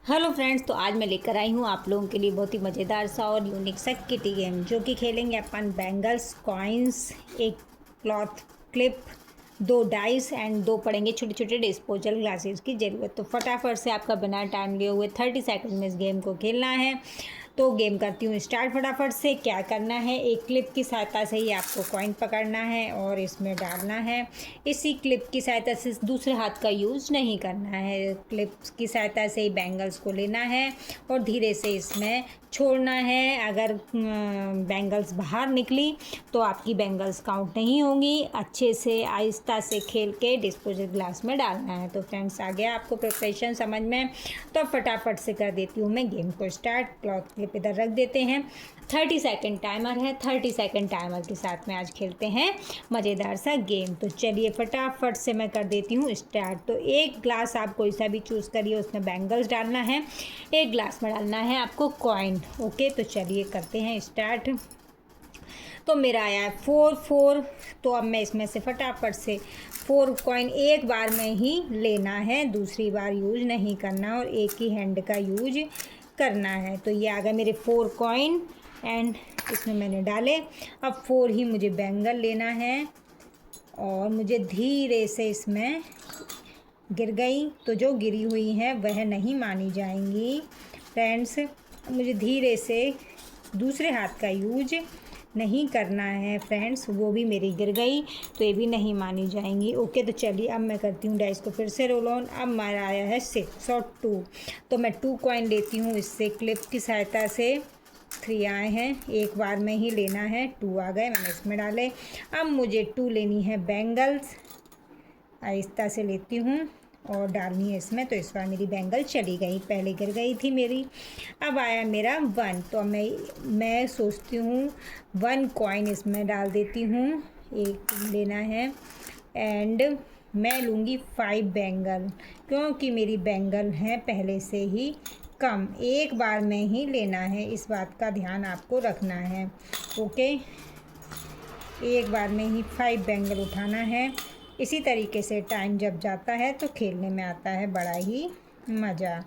Hello friends, तो आज मैं लेकर आई हूँ आप लोगों के लिए बहुत ही मज़ेदार सा और यूनिक सा किटी गेम, जो कि खेलेंगे अपन बैंगल्स, कॉइन्स, एक क्लॉथ क्लिप, 2 डाइस एंड 2 पड़ेंगे छोटे छोटे डिस्पोजल ग्लासेस की ज़रूरत। तो फटाफट से आपका बिना टाइम लिए हुए 30 सेकंड में इस गेम को खेलना है। तो गेम करती हूँ स्टार्ट। फटाफट से क्या करना है, एक क्लिप की सहायता से ही आपको कॉइन पकड़ना है और इसमें डालना है। इसी क्लिप की सहायता से दूसरे हाथ का यूज़ नहीं करना है, क्लिप की सहायता से ही बैंगल्स को लेना है और धीरे से इसमें छोड़ना है। अगर बैंगल्स बाहर निकली तो आपकी बैंगल्स काउंट नहीं होंगी। अच्छे से आहिस्ता से खेल के डिस्पोजल ग्लास में डालना है। तो फ्रेंड्स, आ गया आपको प्रिपरेशन समझ में? तो फटाफट से कर देती हूँ मैं गेम को स्टार्ट। क्लॉथ क्लिप इधर रख देते हैं। 30 सेकंड टाइमर है। 30 सेकंड टाइमर के साथ में आज खेलते हैं मज़ेदार सा गेम। तो चलिए फटाफट से मैं कर देती हूँ स्टार्ट। तो एक ग्लास आप कोई सा भी चूज़ करिए, उसमें बैंगल्स डालना है। एक ग्लास में डालना है आपको कॉइन। ओके, तो चलिए करते हैं स्टार्ट। तो मेरा आया है 4 तो अब मैं इसमें से फटाफट से 4 कॉइन एक बार में ही लेना है, दूसरी बार यूज नहीं करना और एक ही हैंड का यूज करना है। तो ये आ गए मेरे 4 कॉइन एंड इसमें मैंने डाले। अब 4 ही मुझे बैंगल लेना है और मुझे धीरे से इसमें गिर गई तो जो गिरी हुई हैं वह नहीं मानी जाएंगी फ्रेंड्स। मुझे धीरे से दूसरे हाथ का यूज नहीं करना है फ्रेंड्स, वो भी मेरी गिर गई तो ये भी नहीं मानी जाएंगी। ओके, तो चलिए अब मैं करती हूँ डाइस को फिर से रोल ऑन। अब मेरा आया है 6 और 2, तो मैं 2 कॉइन लेती हूँ इससे क्लिप की सहायता से। 3 आए हैं, एक बार में ही लेना है। 2 आ गए, मैंने इसमें डाले। अब मुझे 2 लेनी है बैंगल्स, आहिस्ता से लेती हूँ और डालनी है इसमें। तो इस बार मेरी बैंगल चली गई, पहले गिर गई थी मेरी। अब आया मेरा 1, तो मैं सोचती हूँ 1 कॉइन इसमें डाल देती हूँ, एक लेना है एंड मैं लूँगी 5 बैंगल, क्योंकि मेरी बैंगल हैं पहले से ही कम। एक बार में ही लेना है, इस बात का ध्यान आपको रखना है। ओके, एक बार में ही 5 बैंगल उठाना है। इसी तरीके से टाइम जब जाता है तो खेलने में आता है बड़ा ही मज़ा।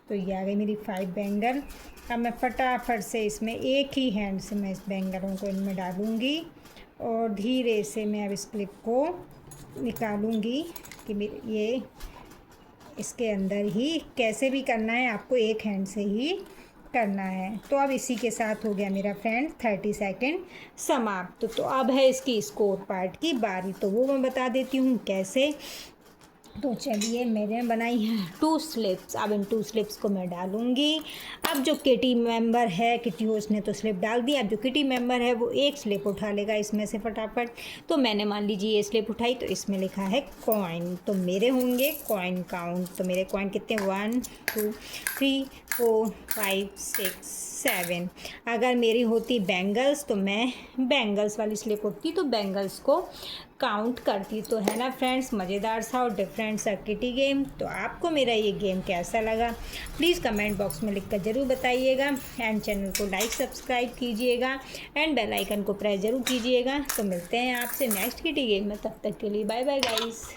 तो ये आ गई मेरी 5 बैंगल। अब मैं फटाफट से इसमें एक ही हैंड से मैं इस बैंगलों को इनमें डालूँगी और धीरे से मैं अब इस क्लिप को निकालूँगी कि ये इसके अंदर ही कैसे भी करना है, आपको एक हैंड से ही करना है। तो अब इसी के साथ हो गया मेरा फ्रेंड 30 सेकंड समाप्त। तो अब है इसकी स्कोर पार्ट की बारी, तो वो मैं बता देती हूँ कैसे। तो चलिए, मैंने बनाई है 2 स्लिप्स। अब इन 2 स्लिप्स को मैं डालूँगी। अब जो किटी मेंबर है, किटी हो उसने तो स्लिप डाल दी, अब जो किटी मेंबर है वो एक स्लिप उठा लेगा इसमें से फटाफट। तो मैंने मान लीजिए ये स्लिप उठाई, तो इसमें लिखा है कॉइन, तो मेरे होंगे कॉइन काउंट। तो मेरे कॉइन कितने, 1 2 3 4 5 6 7। अगर मेरी होती बैंगल्स तो मैं बैंगल्स वाली स्लिप उठती तो बैंगल्स को काउंट करती। तो है ना फ्रेंड्स, मज़ेदार सा और डिफरेंट सा किटी गेम। तो आपको मेरा ये गेम कैसा लगा प्लीज़ कमेंट बॉक्स में लिखकर ज़रूर बताइएगा एंड चैनल को लाइक सब्सक्राइब कीजिएगा एंड बेल आइकन को प्रेस ज़रूर कीजिएगा। तो मिलते हैं आपसे नेक्स्ट किटी गेम में, तब तक के लिए बाय बाय गाइस।